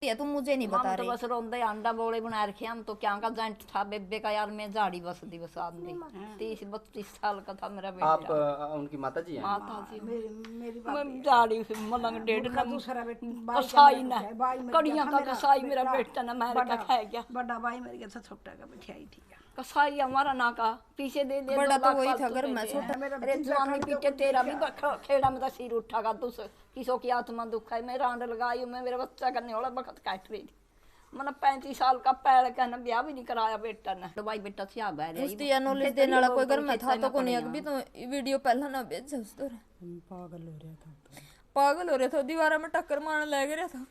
है, तुम मुझे नहीं बता हम तो रहे। बस रोंदे अंडा बोले बना रखे, हम तो क्या का जेंट था बेबे का यार, मैं झाड़ी बस दी बस आदमी 30-32 साल का था मेरा आप बेटा। उनकी माता जी हैं? माता जी मेरी मेरी मैं भाभी है। झाड़ी फिर मलंग डेढ़ मुर्खा न दूसरा भाई का कसाई मेरा न बिठाया, भाई मर गया कड़ियां था का मेरा कसाई मेरा बेटा न मार का खा गया। बड़ा भाई मर गया था, छोटा का बिठाई थी। कसाई हमारा ना का पीछे दे दे बड़ा 2 तो लाख वही था फालतू घर दे में, दे। छोटा मेरा अरे भतीजा जवानी खा के पीटे कुछ तेरा भी दिखा। खेड़ा में तो सिर उठागा तुस किसो की आत्मा दुख है। मैं रांड लगाई मैं मेरा बच्चा करने वाला वक्त काट रही थी। मैंने 35 साल का पैर कहना ब्याह भी नहीं कराया बेटा ने। तो भाई बेटा से आ गया उसती या नॉलेज देने वाला कोई घर में था तो कोनी अभी तो वीडियो पहला ना भेज उस तो पागल हो रहा था। पागल हो रहे थे, दीवार में टक्कर मारने लग रहा था।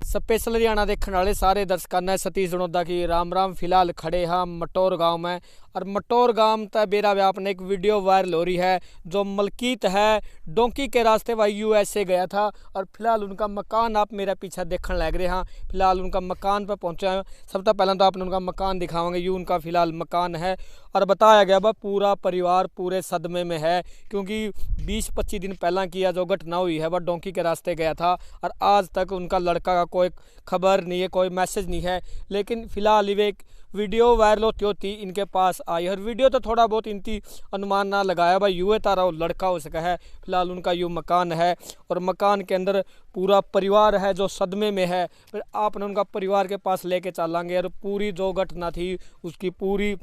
स्पेशल हरियाणा देखने वाले सारे दर्शकों ने सतीश जनोदा की राम राम। फिलहाल खड़े हैं मटौर गांव में, और मटौर गांव तक बेरा व्याप ने एक वीडियो वायरल हो रही है। जो मलकीत है डोंकी के रास्ते वह यूएसए गया था, और फिलहाल उनका मकान आप मेरे पीछे देखने लग रहे हैं। फिलहाल उनका मकान पर पहुंचे हैं। सबसे पहले तो आपने उनका मकान दिखावांगे। यूँ उनका फिलहाल मकान है, और बताया गया वह पूरा परिवार पूरे सदमे में है, क्योंकि 20-25 दिन पहला की जो घटना हुई है वह डोंकी के रास्ते गया था, और आज तक उनका लड़का का कोई खबर नहीं है, कोई मैसेज नहीं है। लेकिन फिलहाल वे एक वीडियो वायरल होती होती इनके पास आई, और वीडियो तो थोड़ा बहुत इनकी अनुमान ना लगाया भाई यूँ तारा लड़का हो सका है। फिलहाल उनका यूँ मकान है, और मकान के अंदर पूरा परिवार है जो सदमे में है। फिर आपने उनका परिवार के पास लेके चलेंगे, और पूरी जो घटना थी उसकी पूरी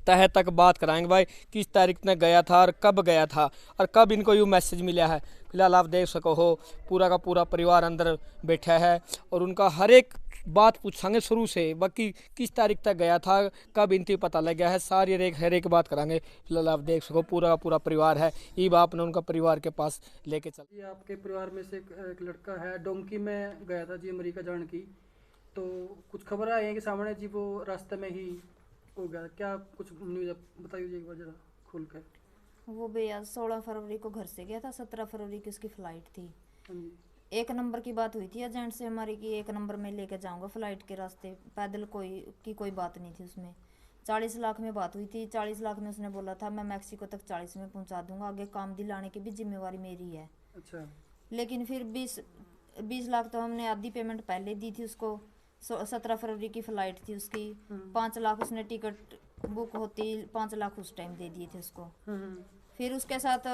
तह तक बात कराएंगे भाई, किस तारीख में गया था और कब गया था और कब इनको यूँ मैसेज मिला है। फिलहाल आप देख सको हो पूरा का पूरा परिवार अंदर बैठा है, और उनका हर एक बात पूछेंगे शुरू से, बाकी किस तारीख तक गया था कब इनकी पता लग गया है, सारी हर एक बात कराएंगे। फिलहाल आप देख सको पूरा का पूरा परिवार है। ये बात ने उनका परिवार के पास लेके चल। ये आपके परिवार में से एक लड़का है, डोंकी में गया था जी अमेरिका जाने की, तो कुछ खबर आई है कि सामने जी वो रास्ते में ही हो गया। क्या कुछ न्यूज़ बताइए जी एक बार जरा खोल कर। वो भैया 16 फरवरी को घर से गया था, 17 फरवरी की उसकी फ्लाइट थी। हाँ जी। 1 नंबर की बात हुई थी एजेंट से हमारी कि 1 नंबर में लेके जाऊंगा फ्लाइट के रास्ते, पैदल कोई बात नहीं थी उसमें। 40 लाख में बात हुई थी। 40 लाख में उसने बोला था मैं मैक्सिको तक 40 में पहुंचा दूंगा, आगे काम दिलाने की भी जिम्मेवारी मेरी है। अच्छा। लेकिन फिर 20 लाख तो हमने आधी पेमेंट पहले दी थी उसको। 17 फरवरी की फ्लाइट थी उसकी। 5 लाख उसने टिकट बुक होती 5 लाख उस टाइम दे दिए थे उसको। फिर उसके साथ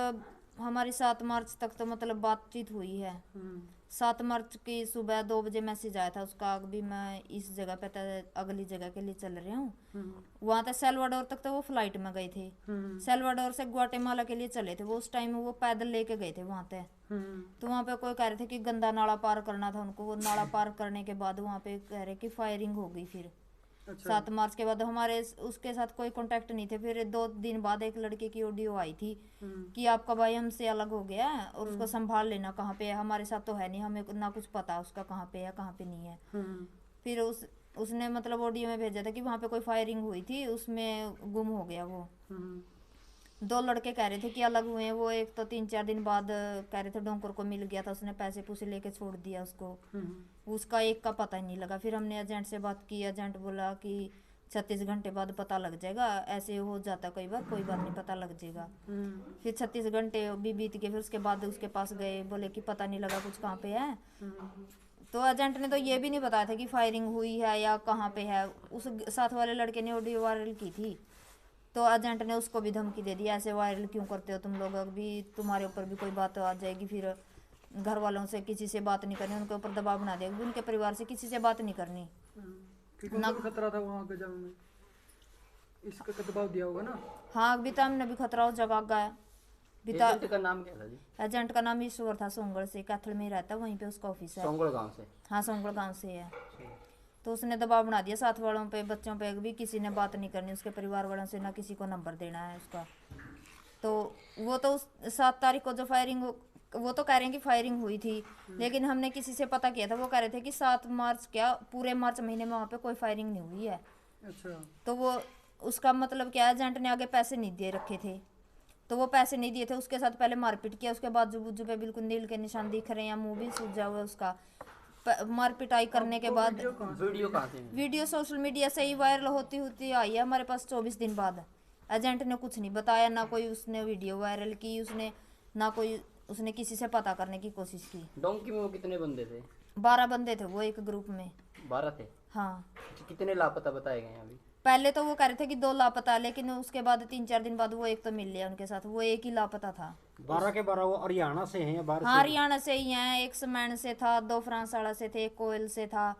हमारी 7 मार्च तक तो मतलब बातचीत हुई है। 7 मार्च की सुबह 2 बजे मैसेज आया था उसका, अभी मैं इस जगह पे अगली जगह के लिए चल रहा हूँ। वहां तक सेल्वाडोर तक तो वो फ्लाइट में गए थे। सेल्वाडोर से ग्वाटेमाला के लिए चले थे वो। उस टाइम वो पैदल लेके गए थे वहां तक। तो वहां पे कोई कह रहे थे कि गंदा नाला पार करना था उनको। वो नाला पार करने के बाद वहां पे कह रहे कि फायरिंग हो गई। फिर 7 मार्च के बाद हमारे उसके साथ कोई कांटेक्ट नहीं थे। फिर 2 दिन बाद एक लड़के की ऑडियो आई थी कि आपका भाई हमसे अलग हो गया है और उसको संभाल लेना, कहाँ पे है, हमारे साथ तो है नहीं, हमें ना कुछ पता उसका कहाँ पे है कहाँ पे नहीं है। फिर उसने मतलब ऑडियो में भेजा था कि वहाँ पे कोई फायरिंग हुई थी, उसमें गुम हो गया वो। 2 लड़के कह रहे थे कि अलग हुए हैं वो। एक तो 3-4 दिन बाद कह रहे थे डोंकर को मिल गया था, उसने पैसे पूसे लेके छोड़ दिया उसको। उसका एक का पता ही नहीं लगा। फिर हमने एजेंट से बात की, एजेंट बोला कि 36 घंटे बाद पता लग जाएगा, ऐसे हो जाता कई बार, कोई बात नहीं पता लग जाएगा। फिर 36 घंटे भी बीत गए। फिर उसके बाद उसके पास गए, बोले कि पता नहीं लगा कुछ कहाँ पे है। तो एजेंट ने तो ये भी नहीं बताया था कि फायरिंग हुई है या कहाँ पे है। उस साथ वाले लड़के ने ऑडियो वायरल की थी, तो एजेंट ने उसको भी धमकी दे दी, ऐसे वायरल क्यों करते हो तुम लोग, अभी तुम्हारे ऊपर भी कोई बात आ जाएगी। फिर घर वालों से किसी से बात नहीं करनी, उनके ऊपर दबाव बना देगा, उनके परिवार से किसी से बात नहीं करनी। ना खतरा था वहाँ आगे जाने में, इसका दबाव दिया होगा ना। हाँ अभी तो हमने भी खतरा हो जगह गया। एजेंट का नाम क्या था जी? एजेंट का नाम ईश्वर था, सोंगड़ से, कैथल में रहता, वहीं पे उसका ऑफिस है। सोंगड़ गांव से? हाँ सोंगड़ गांव से है। तो उसने दबाव बना दिया साथ वालों पे, बच्चों पे भी किसी ने बात नहीं करनी उसके परिवार वालों से, ना किसी को नंबर देना है उसका। तो वो तो 7 तारीख को जो फायरिंग, वो तो कह रहे हैं कि फायरिंग हुई थी, लेकिन हमने किसी से पता किया था, वो कह रहे थे कि 7 मार्च क्या पूरे मार्च महीने में वहाँ पे कोई फायरिंग नहीं हुई है। अच्छा। तो वो उसका मतलब क्या है, एजेंट ने आगे पैसे नहीं दे रखे थे, तो वो पैसे नहीं दिए थे, उसके साथ पहले मारपीट किया, उसके बाद जुबुजू पे बिल्कुल नील के निशान दिख रहे हैं, मुंह भी सूजा हुआ उसका। मारपिटाई करने के बाद वीडियो कहाँ से? वीडियो सोशल मीडिया से ही वायरल होती होती आई है हमारे पास 24 दिन बाद। एजेंट ने कुछ नहीं बताया, ना कोई उसने वीडियो वायरल की, उसने ना कोई उसने किसी से पता करने की कोशिश की। डोंकी में वो कितने बंदे थे? 12 बंदे थे वो एक ग्रुप में। 12 थे। हाँ, अच्छा, कितने लापता बताए गए हैं अभी? पहले तो वो कह रहे थे कि 2 लापता, लेकिन उसके बाद 3-4 दिन बाद वो एक तो मिल लिया उनके साथ, वो एक ही लापता था। 12 के 12 वो हरियाणा से हैं या बाहर हाँ, से? हरियाणा से ही हैं। एक समैन से था, 2 फ्रांसवाड़ा से थे, एक कोयल से था,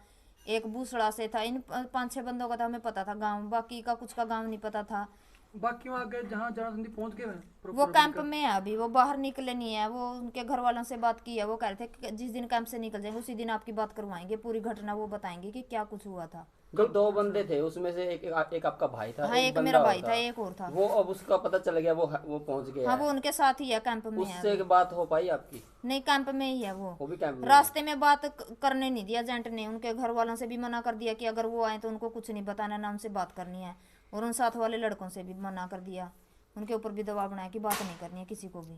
एक बूसड़ा से था। इन 5-6 बंदों का तो हमें पता था गांव, बाकी का कुछ का गांव नहीं पता था। बाकी वहाँ गए जहाँ जहाँ संदीप पहुँच गए हैं वो proper कैंप उनका? में है अभी, वो बाहर निकले नहीं है। वो उनके घर वालों से बात की है, वो कह रहे थे कि जिस दिन कैंप से निकल जाएंगे उसी दिन आपकी बात करवाएंगे, पूरी घटना वो बताएंगे कि क्या कुछ हुआ था। जो 2 बंदे थे उसमें से एक आपका भाई था, हाँ, एक बंदा मेरा और भाई था, एक और था। वो अब उसका पता चल गया, वो पहुंच गया हाँ, है। वो उनके साथ ही है, कैंप में है उससे अभी। बात हो पाई आपकी? नहीं, कैंप में ही है वो भी कैंप में? रास्ते में बात करने नहीं दिया एजेंट ने। उनके घर वालों से भी मना कर दिया कि अगर वो आए तो उनको कुछ नहीं बताना, ना उनसे बात करनी है। और उन साथ वाले लड़कों से भी मना कर दिया, उनके ऊपर भी दबाव बनाया कि बात नहीं करनी है किसी को भी।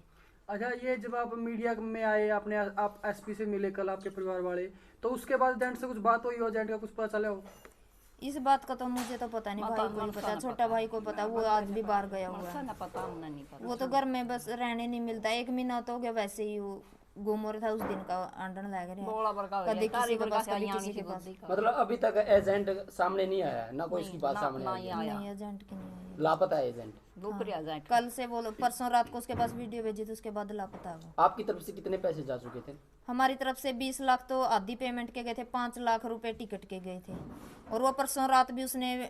अच्छा, ये जब आप मीडिया में आए, आपने आप एसपी से मिले कल आपके परिवार वाले, तो उसके बाद एजेंट से कुछ बात हुई हो, एजेंट का कुछ पता चला हो? इस बात का तो मुझे तो पता नहीं, भाई को ही पता, छोटा भाई को पता, वो आज भी बाहर गया हुआ मरसा है। ना पता, हमने नहीं पता। वो तो घर में बस रहने नहीं मिलता। 1 महीना तो हो गया वैसे ही वो गुम हो रहा था, उस दिन का आंदन लग रहा बोला बड़का हो कभी गया, किसी के कारीगर पास, का कभी यानी किसी के की पास। बुद्धि का। मतलब अभी तक एजेंट सामने नहीं आया है, ना कोई इसकी बात सामने आई है? नहीं, एजेंट की नहीं आई। लापता है एजेंट। दूसरे एजेंट कल से बोलो, परसों रात को उसके पास वीडियो भेजी थी, उसके बाद लापता है वो। आपकी तरफ से कितने पैसे जा चुके थे? हमारी तरफ से 20 लाख तो आधी पेमेंट के गए थे, 5 लाख रुपए टिकट के गए थे। और वो परसों रात भी उसने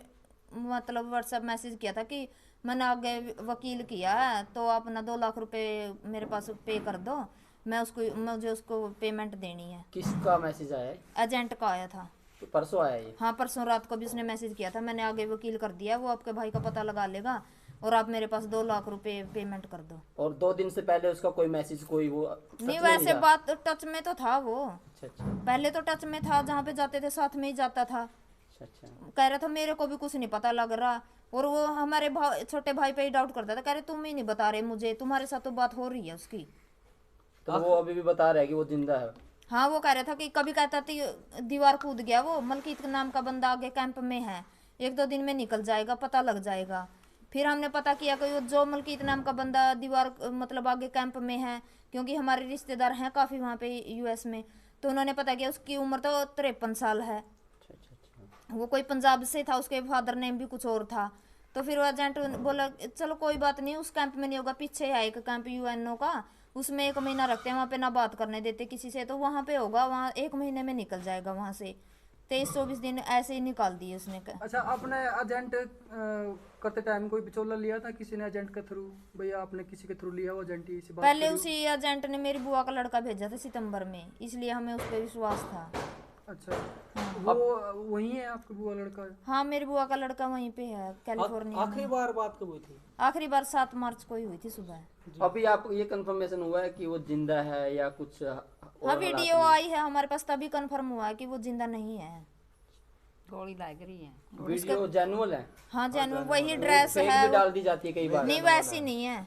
मतलब व्हाट्सएप मैसेज किया था कि मैंने आगे वकील किया है, तो आप ना 2 लाख रुपए मेरे पास पे कर दो, मुझे उसको पेमेंट देनी है। किसका मैसेज आया है? एजेंट का आया था। तो परसों आया ये? हाँ, परसों रात को भी उसने मैसेज किया था, मैंने आगे वकील कर दिया, वो आपके भाई का पता लगा लेगा और आप मेरे पास 2 लाख रुपए पेमेंट कर दो। और 2 दिन से पहले उसका कोई मैसेज, कोई वो सच नहीं, में वैसे था? बात टच में तो था वो, अच्छा अच्छा पहले तो टच में था, जहाँ पे जाते थे साथ में ही जाता था। अच्छा अच्छा। कह रहा था मेरे को भी कुछ नहीं पता लग रहा। और वो हमारे छोटे भाई पे ही डाउट करता था, कह रहे तुम ही नहीं बता रहे मुझे, तुम्हारे साथ तो बात हो रही है उसकी। तो वो अभी भी बता रहा है कि वो जिंदा है? हाँ, वो कह रहा था कि कभी कहता था दीवार कूद गया, वो मलकीत नाम का बंदा आगे कैंप में है, 1-2 दिन में निकल जाएगा, पता लग जाएगा। फिर हमने पता किया कि वो जो मलकीत नाम का बंदा दीवार मतलब आगे कैंप में है, क्योंकि हमारे रिश्तेदार हैं काफ़ी वहाँ पे यूएस में, तो उन्होंने पता किया उसकी उम्र तो 53 साल है। अच्छा अच्छा अच्छा। वो कोई पंजाब से था, उसके फादर नेम भी कुछ और था। तो फिर वो एजेंट बोला चलो कोई बात नहीं, उस कैंप में नहीं होगा, पीछे है एक कैंप यूएनओ का, उसमें 1 महीना रखते हैं, वहाँ पे ना बात करने देते किसी से, तो वहाँ पे होगा, वहाँ 1 महीने में निकल जाएगा वहाँ से। 23-24 दिन ऐसे ही निकाल दिए उसने। अच्छा, आपने एजेंट करते टाइम कोई बिचौला लिया था किसी ने एजेंट के थ्रू? भैया आपने किसी के थ्रू लिया वो एजेंट ही से बात पहले करी हो? उसी एजेंट ने मेरी बुआ का लड़का भेजा था सितंबर में, इसलिए हमें उस पर विश्वास था। अच्छा, वो वही है आपकी बुआ लड़का? हाँ, मेरी बुआ का लड़का वहीं पे है कैलिफोर्निया में। आखिरी बार बात कब हुई थी? आखिरी बार 7 मार्च को ही हुई थी सुबह। अभी आपको ये कंफर्मेशन हुआ है कि वो जिंदा है या कुछ और हाँ, हालात वीडियो में? आई है हमारे पास, तभी कंफर्म हुआ है कि वो जिंदा नहीं है। गोली लग रही है। वीडियो जेन्युइन है? हाँ, जानू वही ड्रेस फेक है भी डाल दी जाती है कई बार। नहीं, वैसी नहीं है।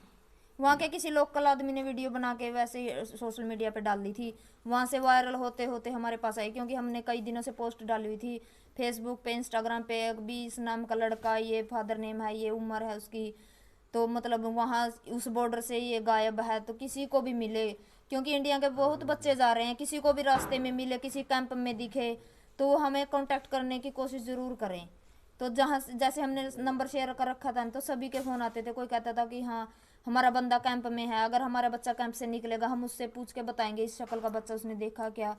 वहाँ के किसी लोकल आदमी ने वीडियो बना के वैसे ही सोशल मीडिया पे डाल दी थी, वहाँ से वायरल होते होते हमारे पास आई, क्योंकि हमने कई दिनों से पोस्ट डाली हुई थी फेसबुक पे, इंस्टाग्राम पे। 20 नाम का लड़का, ये फादर नेम है, ये उम्र है उसकी, तो मतलब वहाँ उस बॉर्डर से ये गायब है, तो किसी को भी मिले, क्योंकि इंडिया के बहुत बच्चे जा रहे हैं, किसी को भी रास्ते में मिले, किसी कैंप में दिखे तो वो हमें कांटेक्ट करने की कोशिश ज़रूर करें। तो जहाँ जैसे हमने नंबर शेयर कर रखा था तो सभी के फ़ोन आते थे, कोई कहता था कि हाँ हमारा बंदा कैंप में है, अगर हमारा बच्चा कैंप से निकलेगा हम उससे पूछ के बताएंगे इस शक्ल का बच्चा उसने देखा क्या।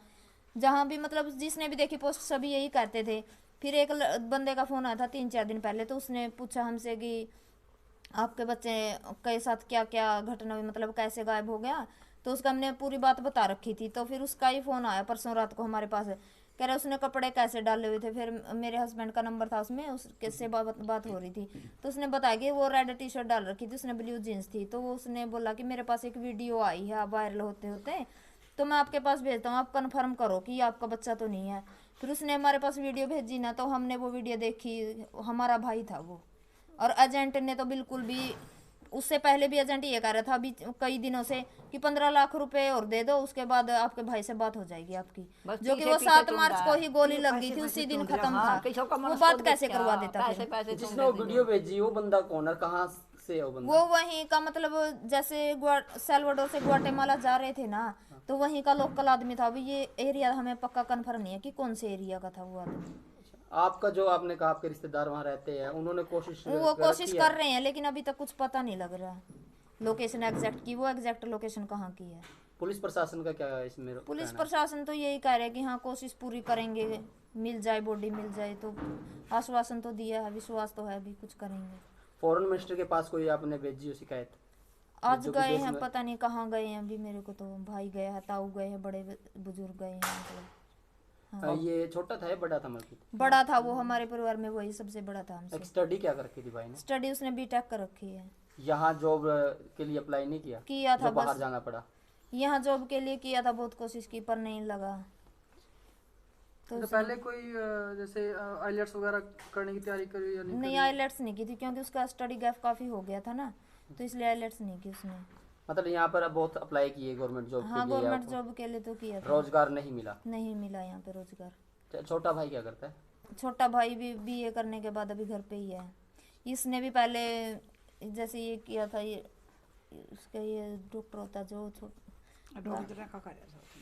जहाँ भी मतलब जिसने भी देखी पोस्ट सभी यही कहते थे। फिर एक बंदे का फ़ोन आया था 3-4 दिन पहले, तो उसने पूछा हमसे कि आपके बच्चे के साथ क्या क्या घटना हुई, मतलब कैसे गायब हो गया, तो उसका हमने पूरी बात बता रखी थी। तो फिर उसका ही फ़ोन आया परसों रात को हमारे पास, कह रहे उसने कपड़े कैसे डाले हुए थे। फिर मेरे हस्बैंड का नंबर था उसमें, उसके से बात हो रही थी, तो उसने बताया कि वो रेड टी शर्ट डाल रखी थी, उसने ब्लू जीन्स थी। तो वो उसने बोला कि मेरे पास एक वीडियो आई है वायरल होते होते, तो मैं आपके पास भेजता हूँ, आप कन्फर्म करो कि आपका बच्चा तो नहीं है। फिर उसने हमारे पास वीडियो भेजी ना, तो हमने वो वीडियो देखी, हमारा भाई था वो। और एजेंट ने तो बिल्कुल भी उससे पहले भी एजेंट ये कह रहा था अभी कई दिनों से कि 15 लाख रुपए और दे दो, उसके बाद आपके भाई से बात हो जाएगी आपकी, बस जो कि पीछे वो पीछे 7 तुम मार्च रहा को है। ही गोली लग गई थी, उसी दिन खत्म था। किसी का वो मनस बात तो कैसे देखा, करवा देता पैसे फिर? पैसे जिसने वो वीडियो भेजी वो बंदा कौन है, कहाँ से है वो बंदा? वो वहीं का मतलब जैसे सेल्वाडोर से ग्वाटेमाला जा रहे थे ना, तो वहीं का लोकल आदमी था। अभी ये एरिया हमें पक्का कंफर्म नहीं है कि कौन से एरिया का था वो आदमी। आपका जो आपने कहा आपके रिश्तेदार वहाँ रहते हैं, उन्होंने कोशिश वो कोशिश की कर है? रहे हैं लेकिन अभी तक कुछ पता नहीं लग रहा लोकेशन एग्जैक्ट की, वो एग्जैक्ट लोकेशन कहाँ की है। पुलिस प्रशासन का क्या है इसमें पुलिस कहना है? प्रशासन तो यही कह रहे हैं कि हाँ कोशिश पूरी करेंगे, मिल जाए बॉडी मिल जाए, तो आश्वासन तो दिया है, विश्वास तो है अभी कुछ करेंगे। फॉरेन मिनिस्टर के पास कोई आपने भेजी हो शिकायत? आज जो गए विदेश हैं, में- पता नहीं कहाँ गए हैं अभी, मेरे को तो भाई गया है, ताऊ गए हैं, बड़े बुजुर्ग गए हैं मतलब। ये छोटा था या बड़ा था मलकित? बड़ा था वो, हमारे परिवार में वही सबसे बड़ा था एक हमसे। स्टडी क्या कर रखी थी भाई ने? स्टडी उसने बीटेक कर रखी है। यहाँ जॉब के लिए अप्लाई नहीं किया? किया था जो बाहर बस, जाना पड़ा? यहाँ जॉब के लिए किया था, बहुत कोशिश की पर नहीं लगा। तो पहले कोई जैसे आईलेट्स वगैरह करने की तैयारी करी या नहीं नहीं आईलेट्स नहीं की थी, क्योंकि उसका स्टडी गैप काफी हो गया था ना, तो इसलिए आईलेट्स नहीं की उसने। मतलब यहाँ पर बहुत अप्लाई किए गवर्नमेंट जॉब हाँ के लिए? गवर्नमेंट आपको जॉब के लिए तो किया था, रोजगार नहीं मिला? नहीं मिला यहाँ पे रोजगार। छोटा भाई क्या करता है? छोटा भाई भी बीए करने के बाद अभी घर पे ही है। इसने भी पहले जैसे ये किया था, ये उसका ये डॉक्टर होता जो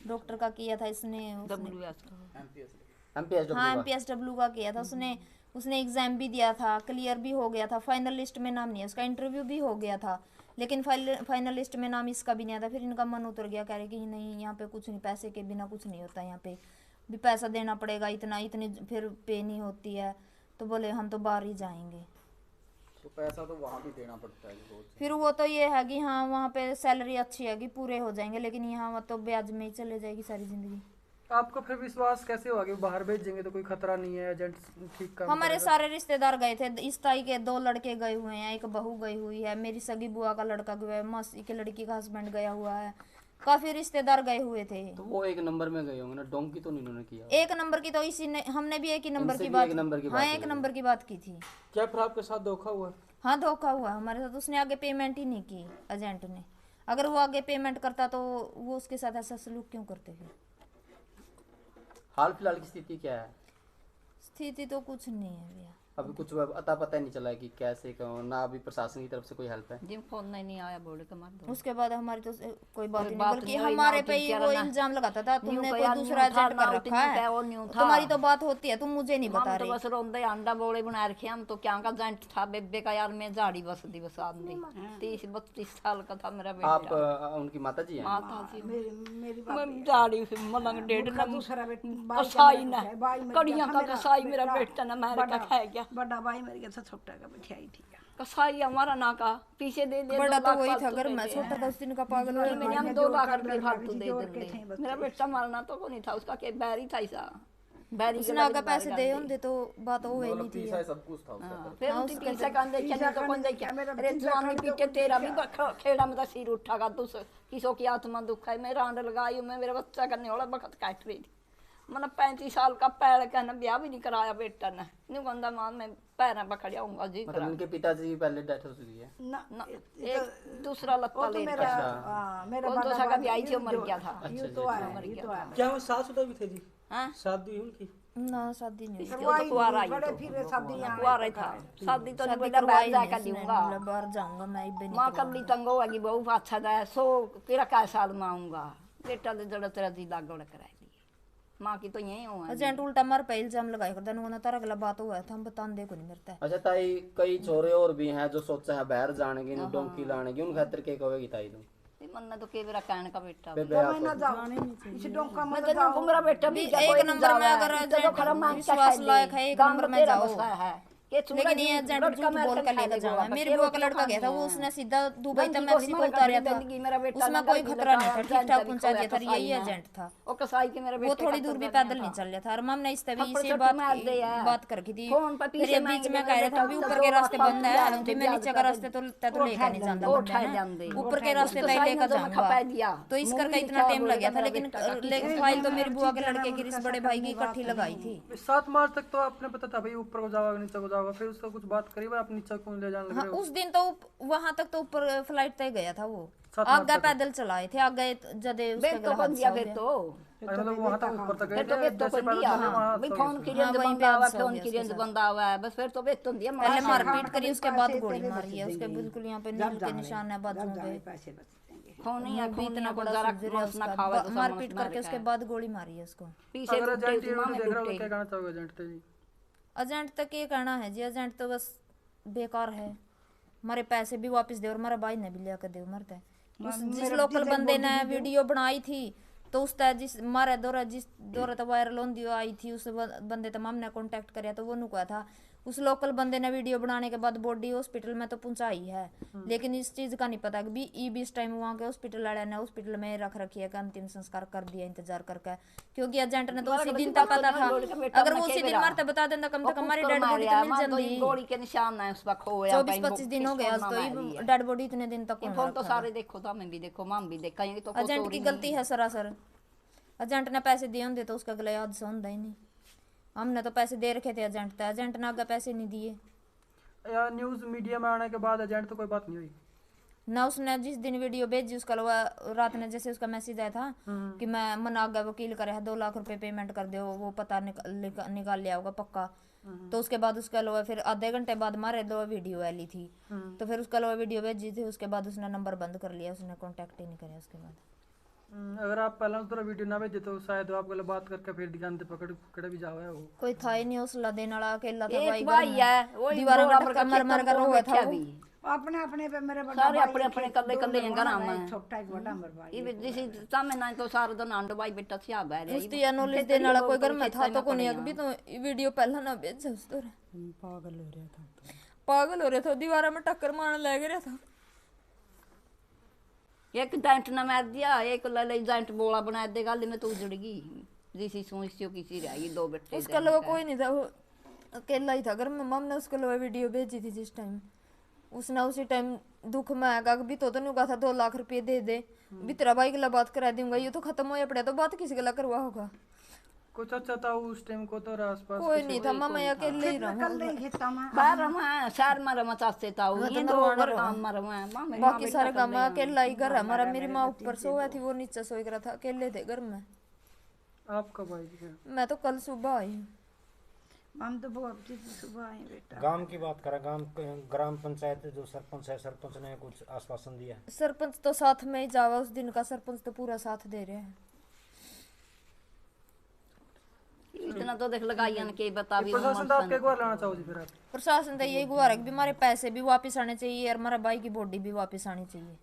डॉक्टर का किया था इसने, MPSW हाँ का? MPSW का किया था उसने एग्जाम भी दिया था, क्लियर भी हो गया था, फाइनल लिस्ट में नाम नहीं है उसका, इंटरव्यू भी हो गया था, लेकिन फाइनल लिस्ट में नाम इसका भी नहीं आया था। फिर इनका मन उतर गया, कह रहे कि नहीं यहाँ पे कुछ नहीं, पैसे के बिना कुछ नहीं होता, यहाँ पे भी पैसा देना पड़ेगा, इतनी फिर पे नहीं होती है, तो बोले हम तो बाहर ही जाएंगे। तो पैसा तो वहाँ भी देना पड़ता है बहुत। फिर वो तो ये है कि हाँ वहाँ पे सैलरी अच्छी है कि पूरे हो जाएंगे, लेकिन यहाँ तो ब्याज में ही चले जाएगी सारी जिंदगी। आपको फिर विश्वास कैसे हुआ कि बाहर भेजेंगे तो कोई खतरा नहीं है, एजेंट ठीक काम हमारे करेगा? सारे रिश्तेदार गए थे, इस ताई के 2 लड़के गए हुए हैं, एक बहू गई हुई है, मेरी सगी बुआ का लड़का गया है, मौसी की लड़की का हस्बैंड गया हुआ है, काफी रिश्तेदार गए हुए थे। तो वो एक नंबर में गए होंगे ना, डोंकी तो नहीं उन्होंने किया? एक नंबर की तो इसी ने, हमने भी एक ही नंबर इनसे की भी बात, एक नंबर की हाँ बात एक हुई। नंबर की बात की थी। क्या फिर आपके साथ धोखा हुआ? हाँ धोखा हुआ हमारे साथ, उसने आगे पेमेंट ही नहीं की एजेंट ने। अगर वो आगे पेमेंट करता तो वो उसके साथ ऐसा सलूक क्यों करते फिर? हाल फिलहाल की स्थिति क्या है? स्थिति तो कुछ नहीं है भैया, अभी कुछ अता पता ही नहीं चला है कि कैसे क्यों, ना अभी प्रशासन की तरफ से कोई हेल्प है? जिन फोन नहीं आया बोले के मार दो। उसके बाद हमारी तो कोई बात ही नहीं, बात बल्कि नहीं हुई, हमारे ना पे ही टीचर वो ना- इल्जाम लगाता था तुमने न्यू कोई कया, दूसरा न्यू था, एजेंट कर ना रखा न्यू कया, वो है, न्यू था। तुम्हारी तो बात होती है, तुम मुझे नहीं बता हम तो रहे। बस रोंदे अंडा बोले बना रखे हम तो, क्या का जेंट था बेबे का यार, मैं झाड़ी बस दी बस आदमी 30-32 साल का था मेरा आप बेटा। उनकी माता जी हैं? माता जी मेरी मैं झाड़ी मलंग डेढ़ का दूसरा बेटा कसाई ना कड़ियां का कसाई मेरा बेटा ना मैं का खाए गया। बड़ा भाई मेरे के साथ छोटा का बिठाई थी। कसाई हमारा ना का पीछे दे दे बड़ा 2 तो लाख वही था, फालतू अगर दे मैं दे। छोटा था उस दिन का पागल हो मैंने हम मैंने 2 जो लाख कर रुपये रखा फालतू थी, दे जोड़ के देंगे। थे बस मेरा बेटा मारना तो नहीं था, उसका के बैरी था ऐसा बैरी उसने अगर पैसे दे होंगे तो बात हो ही नहीं थी। पीसा सब कुछ था उसका। फिर हाँ, उसी उसका पीछे कान देखिए नहीं तो कौन देखिए अरे जवानी पीटे तेरा भी खेड़ा में तो सिर उठागा तू किसो की आत्मा दुख है। मैं रांड लगाई हूं, मैं मेरा बच्चा करने वाला वक्त काट रही थी। मैंने 35 साल का पैर कहना ब्याह भी नहीं कराया बेटा ने, नहीं कहता मां मैं पैर पकड़ जाऊंगा जी मतलब करा उनके पिताजी पहले डेथ हो चुकी है? ना ना एक दूसरा लत्ता वो तो ले मेरा अच्छा। हाँ, मेरा वो बड़ा दूसरा का भाई ब्याह ही मर गया था। यूं तो आया ये तो आया क्या वो सासुदा भी थे जी? हाँ शादी हुई उनकी? ना शादी नहीं हुई। वो तो कुआरा ही बड़े तो फिर शादी यहाँ कुआरा ही था। शादी तो नहीं शादी बेटा करवाई बाहर नहीं जाकर उसने, दूंगा बोला बाहर जाऊंगा मैं इबे नहीं माँ करवाऊंगा। कल्ली तंगो होगी बहु अच्छा जाए सो तेरा क्या साल में आऊंगा बेटा दे जड़ा तेरा दी लागड़ कराई दी माँ की तो यही हुआ एजेंट उल्टा मार पे इल्जाम लगाए करता ना, तारा अगला बात हुआ था हम बतान दे को नहीं मिलता है। अच्छा ताई, कई छोरे और भी हैं जो सोचा है बाहर जाने की, डोंकी लाने की, उन खातिर के कहोगी ताई तुम? मन तो के मेरा कहने का बेटा बेबे मैं आप ना जाओ इस डोंका मैं में तो मेरा बेटा भी एक नंबर में अगर एजेंट विश्वास लायक है, एक नंबर में जाओ। लेकिन ये एजेंट झूठ बोल कर लेकर जाओ। मेरी बुआ का लड़का गया था, वो उसने सीधा दुबई तक मैक्सिको उतारा था, उसमें कोई खतरा नहीं था, ठीक ठाक पहुंचा दिया था। यही एजेंट था, वो कसाई के मेरे वो थोड़ी दूर भी पैदल नहीं चल रहा था। और मम ने इस तभी से बात कर की थी, फिर ये बीच में कह रहे थे भी ऊपर के रास्ते बंद है, भी मैं नीचे का रास्ते तो लेकर नहीं जाता बंद है, ऊपर के रास्ते तक लेकर जाऊंगा। तो इस करके इतना टाइम लग गया था। लेकिन फाइल तो मेरी बुआ के लड़के की, बड़े भाई की इकट्ठी लगाई थी। 7 मार्च तक तो आपने पता था भाई ऊपर को जाओगे नीचे को होगा, फिर उसका कुछ बात करी आप नीचे क्यों ले जाने लग हाँ रहे हो? उस दिन तो वहां तक तो ऊपर फ्लाइट तक गया था वो, 7 मार्च आगे तक। पैदल चलाए थे आगे जदे उसके बेट तो गला बन हादसा गया हो फिर गया। तो अरे मतलब वहां तक ऊपर तक गए फिर तो थे, बेट तो जैसे बन पैदल गया चले वहां भाई हादसा हो फोन गया। की रेंज वहीं पे बंदा हुआ, हादसा हो फोन गया की उसके रेंज साथ। बंदा हुआ है, बस फिर तो बेट तो दिया पहले मार मारपीट करी उसके बाद पैसे गोली तेरे मारी है बच उसके जाएंगे। बिल्कुल यहाँ पे जब नील के जाने- निशान है जब बाजू जाने पे। पैसे बच जाएंगे। खून नहीं है, भी खून इतना नहीं बड़ा जरा सुजर है मांस ना उसका, खावे तो मारपीट करके उसके बाद गोली मारी है उसको। पीछे अगर टूटे एजेंट उसकी ये माँ वीडियो में देख रहा हो तो टूटे। क्या कहना चाहोगे एजेंट से जी? एजेंट तक ये कहना है जी, एजेंट तो बस बेकार है, हमारे पैसे भी वापस दे और हमारा भाई ने भी लिया कर दे मरते हैं। जिस लोकल बंदे ने वीडियो बनाई थी तो उस तरह जिस मारे दौरा जिस दौरा तो वायरल होंदी आई थी, उस बंदे तमाम ने कांटेक्ट करया तो वो नु कहा था उस लोकल बंदे ने वीडियो बनाने के बाद बॉडी हॉस्पिटल में तो पहुंचाई है, लेकिन इस चीज का नहीं पता कि इस टाइम वहाँ के हॉस्पिटल वाले ने हॉस्पिटल में रख रखी है कि अंतिम संस्कार कर दिया इंतजार करके, क्योंकि एजेंट ने तो उसी दिन तक पता था, अगर वो उसी दिन मारते बता देता कम से कम हमारी डेड बॉडी तो मिल जाती। गोली के निशान है उस पर खोया 24-25 दिन हो गया आज तो डेड बॉडी इतने दिन तक कौन फोन तो रखा? सारे देखो, तो मैं भी देखो, माम भी देखा, ये तो एजेंट की गलती है सरासर, एजेंट ने पैसे दिए होंगे तो उसका गला याद से होता ही नहीं, हमने तो पैसे दे रखे थे एजेंट तो एजेंट ने आगे पैसे नहीं दिए या न्यूज मीडिया में आने के बाद एजेंट तो कोई बात नहीं हुई? ना। उसने जिस दिन वीडियो भेजी उसका रात में जैसे उसका मैसेज आया था कि मैं मन आगे वकील करे है 2 लाख रुपए पेमेंट कर दो, वो पता निकाल लिया होगा पक्का। तो उसके बाद उसका लोग फिर आधे घंटे बाद मारे दो वीडियो वाली थी, तो फिर उसका लोग वीडियो भेजी थी, उसके बाद उसने नंबर बंद कर लिया, उसने कांटेक्ट ही नहीं किया उसके बाद। अगर आप पहले उस तरह वीडियो ना भेजे तो शायद आपको ले बात करके फिर दिखाने पकड़ भी जाओ है वो। कोई था ही नहीं हौसला देने वाला, अकेला था एक भाई भाई है, वही दीवारों में बराबर धक्का मर मर कर रोया था वो। अपने अपने पे मेरे बड़ा सारे भाई अपने अपने एक कल्ले दो कल्ले हैं नरवाना घर है, में। एक छोटा एक बड़ा मेरा भाई। ये जिसी सामने ना तो सारा दिन आंडो भाई बेटा सिया बैठ रही उसकी या नॉलेज देने वाला कोई घर में था तो कोई नहीं, अभी तो वीडियो पहला ना भेजा उस तरह पागल हो रहा था, दीवारा में टक्कर मारने लग रहा था। एक जैंट ने मार दिया, एक ले जैंट बोला बना दे गल में तो उजड़ गई, जिसी सोच से किसी रह गई 2 बेटे उसके अलावा कोई नहीं था, वो अकेला ही था घर में। मम ने उसके अलावा वीडियो भेजी थी जिस टाइम उसने उसी टाइम दुख में आएगा भी तो नहीं कहा था 2 लाख रुपये दे दे भी तेरा भाई गला बात करा दूंगा, ये तो खत्म हो पड़ा तो बात किसी गला करवा होगा। कुछ अच्छा था उस टाइम को तो आसपास कोई नहीं था, मम्मा अकेले ही रहा। कल नहीं खेता में बाहर में शहर में रमा चाहते था वो, ये तो घर काम में रमा मां बाकी सारे काम में अकेला ही घर है हमारा। मेरी माँ ऊपर सोया थी, वो नीचे सोई रहा था, अकेले थे घर में। आप कब आई थी? मैं तो कल सुबह आई हूँ। हम तो बहुत सुबह आए बेटा। गांव की बात करें, ग्राम पंचायत जो सरपंच है, सरपंच ने कुछ आश्वासन दिया है? सरपंच तो साथ में ही जावा उस दिन का, सरपंच तो पूरा साथ दे रहे हैं। इतना तो देख लगाई के बता भी प्रशासन तो आपके एक बार लाना चाहो जी फिर आप? प्रशासन तो यही गुहार है कि हमारे पैसे भी वापस आने चाहिए और हमारा भाई की बॉडी भी वापस आनी चाहिए,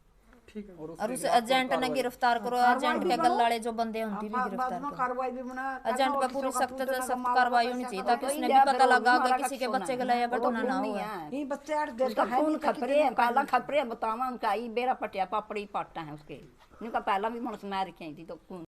ठीक है। और उस एजेंट ने गिरफ्तार करो, एजेंट के गल्लाड़े जो बंदे हैं उनकी भी बाद गिरफ्तार में करो। कार्रवाई भी बना एजेंट पे पूरी सख्त कार्रवाई होनी चाहिए ताकि उसने भी पता लगा अगर किसी के बच्चे गलाया बटना ना हो। ये बच्चे 8 दिन उसका का है खून नहीं, खपरे है, पहला खपरे बतावा उनका ई बेरा पटिया पापड़ी पाटा है उसके, उनका पहला भी मनुष्य मार के आई थी तो खून